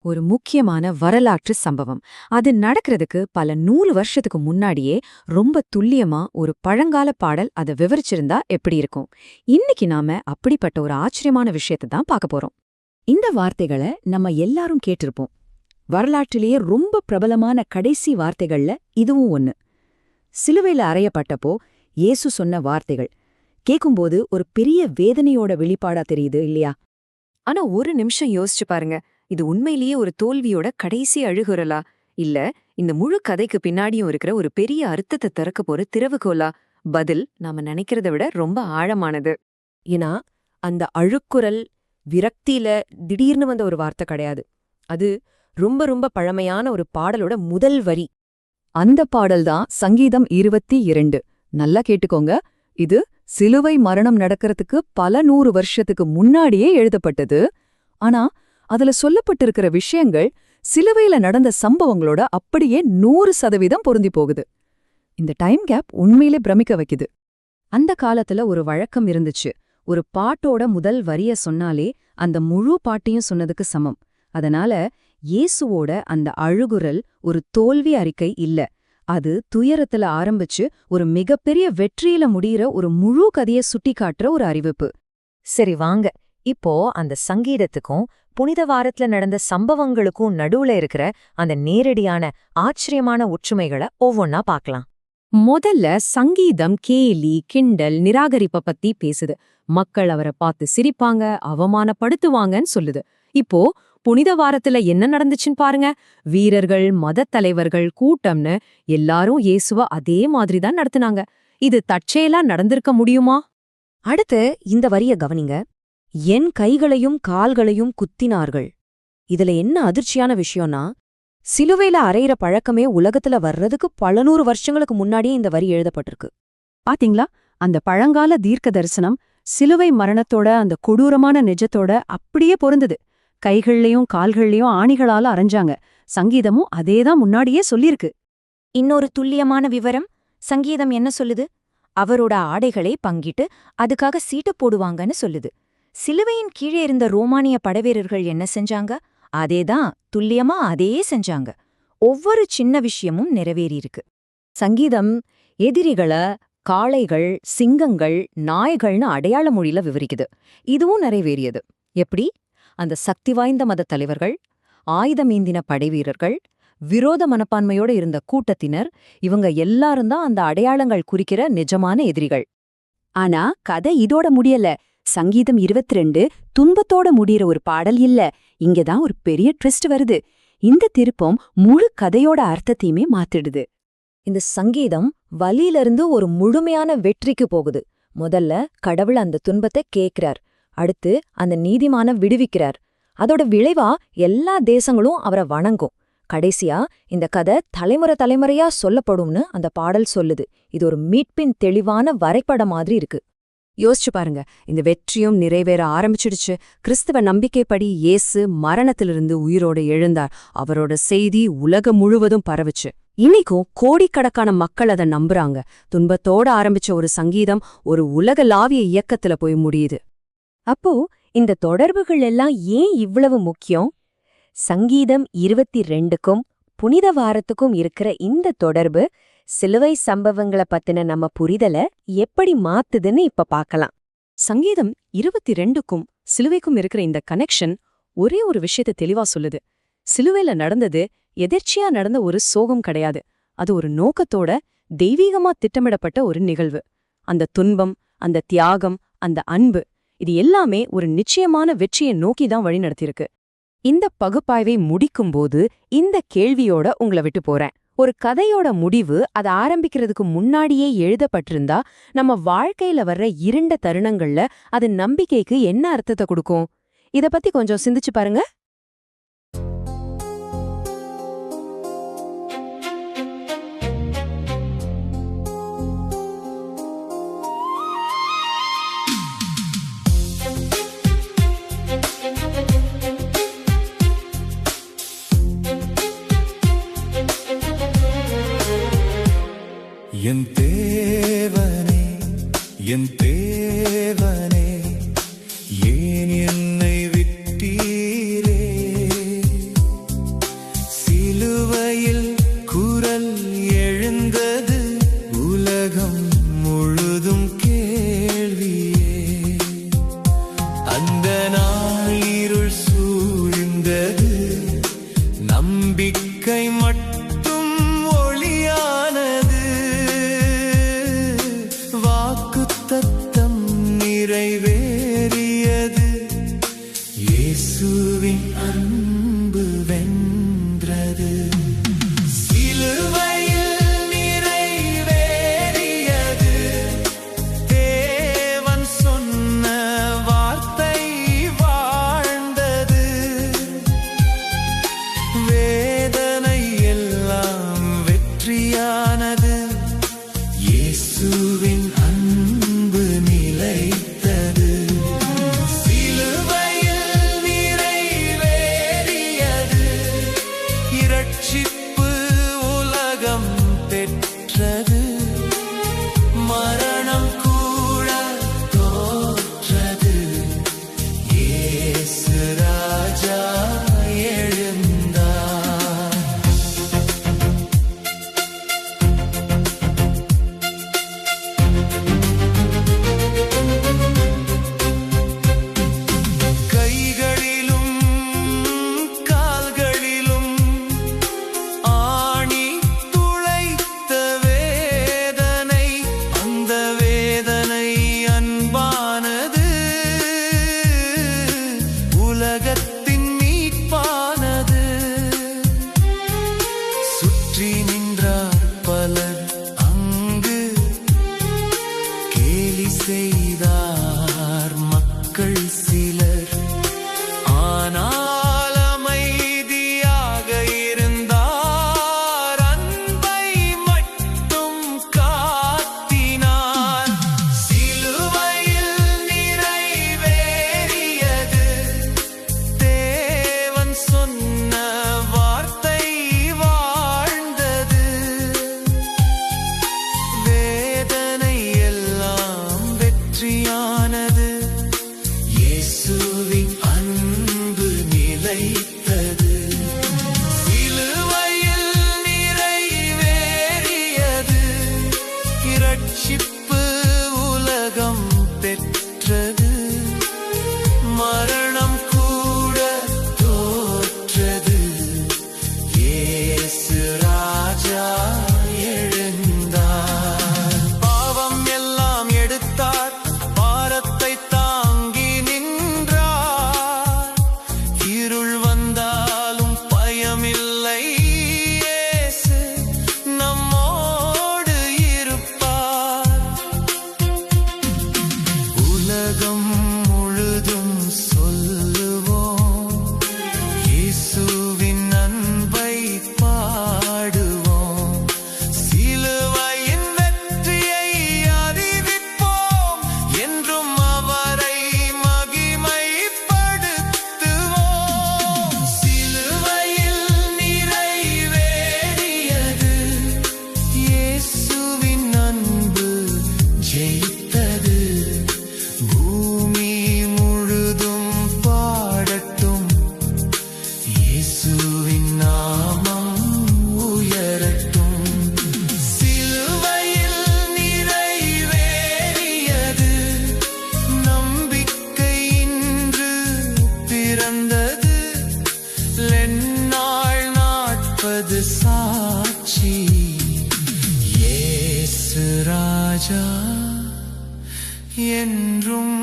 ஒரு முக்கியமான வரலாற்று சம்பவம். அது நடக்கிறதுக்கு பல 100 வருஷத்துக்கு முன்னாடியே ரொம்ப துல்லியமா ஒரு பழங்கால பாடல் அதை விவரிச்சிருந்தா எப்படி இருக்கும்? இன்னைக்கு நாம அப்படிப்பட்ட ஒரு ஆச்சரியமான விஷயத்தை தான் பார்க்க போறோம். இந்த வார்த்தைகளை நம்ம எல்லாரும் கேட்டிருப்போம். வரலாற்றிலேயே ரொம்ப பிரபலமான கடைசி வார்த்தைகள்ல இதுவும் ஒன்னு. சிலுவையில அறையப்பட்டப்போ இயேசு சொன்ன வார்த்தைகள் கேக்கும்போது ஒரு பெரிய வேதனையோட வெளிப்பாடா தெரியுது இல்லையா? ஆனா ஒரு நிமிஷம் யோசிச்சு பாருங்க, இது உண்மையிலேயே ஒரு தோல்வியோட கடைசி அழுகுறலா, இல்ல இந்த முழு கதைக்கு பின்னாடியும் இருக்கிற ஒரு பெரிய அர்த்தத்தை திறக்க போற திறவுகோலா? பதில் நாம நினைக்கிறத விட ரொம்ப ஆழமானது. ஏன்னா அந்த அழுக்குரல் விரக்தியில திடீர்னு வந்த ஒரு வார்த்தை கிடையாது. அது ரொம்ப ரொம்ப பழமையான ஒரு பாடலோட முதல் வரி. அந்த பாடல்தான் சங்கீதம் 22. நல்லா கேட்டுக்கோங்க. இது சிலுவை மரணம் நடக்கிறதுக்கு பல 100 வருஷத்துக்கு முன்னாடியே எழுதப்பட்டது. ஆனா அதுல சொல்லப்பட்டிருக்கிற விஷயங்கள் சிலுவையில நடந்த சம்பவங்களோட அப்படியே 100% பொருந்தி போகுது. இந்த டைம் கேப் உண்மையிலே பிரமிக்க வைக்குது. அந்த காலத்துல ஒரு வழக்கம் இருந்துச்சு. ஒரு பாட்டோட முதல் வரிய சொன்னாலே அந்த முழு பாட்டையும் சொன்னதுக்கு சமம். அதனால இயேசுவோட அந்த அழுகுரல் ஒரு தோல்வி அறிக்கை இல்ல. அது துயரத்துல ஆரம்பிச்சு ஒரு மிகப்பெரிய வெற்றியில முடியிற ஒரு முழு கதையை சுட்டிக்காட்டுற ஒரு அறிவிப்பு. சரி வாங்க, இப்போ அந்த சங்கீதத்துக்கும் புனித வாரத்துல நடந்த சம்பவங்களுக்கும் நடுவுல இருக்கிற அந்த நேரடியான ஆச்சரியமான ஒற்றுமைகளை ஒவ்வொன்னா பார்க்கலாம். முதல்ல சங்கீதம் கேலி, கிண்டல், நிராகரிப்ப பத்தி பேசுது. மக்கள் அவரை பார்த்து சிரிப்பாங்க, அவமானப்படுத்துவாங்கன்னு சொல்லுது. இப்போ புனித வாரத்துல என்ன நடந்துச்சுன்னு பாருங்க. வீரர்கள், மதத் தலைவர்கள், கூட்டம்னு எல்லாரும் இயேசுவ அதே மாதிரிதான் நடத்துனாங்க. இது தற்செயலா நடந்திருக்க முடியுமா? அடுத்து இந்த வரிய கவனிங்க. என் கைகளையும் கால்களையும் குத்தினார்கள். இதுல என்ன அதிர்ச்சியான விஷயம்னா, சிலுவையில அறையிற பழக்கமே உலகத்துல வர்றதுக்கு பல 100 வருஷங்களுக்கு முன்னாடியே இந்த வரி எழுதப்பட்டிருக்கு. பாத்தீங்களா? அந்த பழங்கால தீர்க்க தரிசனம் சிலுவை மரணத்தோட அந்த கொடூரமான நிஜத்தோட அப்படியே பொருந்தது. கைகள்லயும் கால்கள்லயும் ஆணிகளால அரைஞ்சாங்க. சங்கீதமும் அதேதான் முன்னாடியே சொல்லிருக்கு. இன்னொரு துல்லியமான விவரம், சங்கீதம் என்ன சொல்லுது? அவரோட ஆடைகளை பங்கிட்டு அதுக்காக சீட்டு போடுவாங்கன்னு சொல்லுது. சிலுவையின் கீழே இருந்த ரோமானிய படைவீரர்கள் என்ன செஞ்சாங்க? அதேதான், துல்லியமா அதே செஞ்சாங்க. ஒவ்வொரு சின்ன விஷயமும் நிறைவேறியிருக்கு. சங்கீதம் எதிரிகளை காளைகள், சிங்கங்கள், நாய்கள்னு அடையாள மொழியில விவரிக்குது. இதுவும் நிறைவேறியது. எப்படி? அந்த சக்தி வாய்ந்த மதத் தலைவர்கள், ஆயுதமேந்தின படைவீரர்கள், விரோத மனப்பான்மையோட இருந்த கூட்டத்தினர், இவங்க எல்லாரும் தான் அந்த அடையாளங்கள் குறிக்கிற நிஜமான எதிரிகள். ஆனா கதை இதோட முடியல. சங்கீதம் 22 துன்பத்தோட முடியிற ஒரு பாடல் இல்ல. இங்கதான் ஒரு பெரிய ட்விஸ்ட் வருது. இந்த திருப்பம் முழு கதையோட அர்த்தத்தையுமே மாத்திடுது. இந்த சங்கீதம் வலியிலிருந்து ஒரு முழுமையான வெற்றிக்கு போகுது. முதல்ல கடவுள் அந்த துன்பத்தை கேட்கிறார். அடுத்து அந்த நீதிமான விடுவிக்கிறார். அதோட விளைவா எல்லா தேசங்களும் அவரை வணங்கும். கடைசியா இந்த கதை தலைமுறை தலைமுறையா சொல்லப்படும்னு அந்த பாடல் சொல்லுது. இது ஒரு மீட்பின் தெளிவான வரைபடம் மாதிரி இருக்கு. யோசிச்சு பாருங்க, இந்த வெற்றியும் நிறைவேற ஆரம்பிச்சிடுச்சு. கிறிஸ்தவ நம்பிக்கைப்படி இயேசு மரணத்திலிருந்து உயிரோடு எழுந்தார். அவரோட செய்தி உலகம் முழுவதும் பரவுச்சு. இன்னைக்கும் கோடிக்கணக்கான மக்கள் அதை நம்புறாங்க. துன்பத்தோட ஆரம்பிச்ச ஒரு சங்கீதம் ஒரு உலகளாவிய இயக்கத்துல போய் முடியுது. அப்போ இந்த தொடர்புகள் எல்லாம் ஏன் இவ்வளவு முக்கியம்? சங்கீதம் 22க்கும் புனித வாரத்துக்கும் இருக்கிற இந்த தொடர்பு சிலுவை சம்பவங்களை பத்தின நம்ம புரிதல எப்படி மாத்துதுன்னு இப்ப பார்க்கலாம். சங்கீதம் 22க்கும் சிலுவைக்கும் இருக்கிற இந்த கனெக்ஷன் ஒரே ஒரு விஷயத்தை தெளிவா சொல்லுது. சிலுவையில நடந்தது எதிர்ச்சியா நடந்த ஒரு சோகம் கிடையாது. அது ஒரு நோக்கத்தோட தெய்வீகமா திட்டமிடப்பட்ட ஒரு நிகழ்வு. அந்த துன்பம், அந்த தியாகம், அந்த அன்பு, இது எல்லாமே ஒரு நிச்சயமான வெற்றியை நோக்கிதான் வழிநடத்தியிருக்கு. இந்த பகுப்பாய்வை முடிக்கும்போது இந்த கேள்வியோட உங்களை விட்டு போறேன். ஒரு கதையோட முடிவு அது ஆரம்பிக்கிறதுக்கு முன்னாடியே எழுதப்பட்டிருந்தா நம்ம வாழ்க்கையில வர்ற இருண்ட தருணங்கள்ல அது நம்பிக்கைக்கு என்ன அர்த்தத்தை கொடுக்கும்? இத பத்தி கொஞ்சம் சிந்திச்சு பாருங்க. என் தேவனே, என் தேவனே, ஏன் என்னை விட்டீரே? நாள் 40 சாட்சி இயேசு ராஜா என்றும்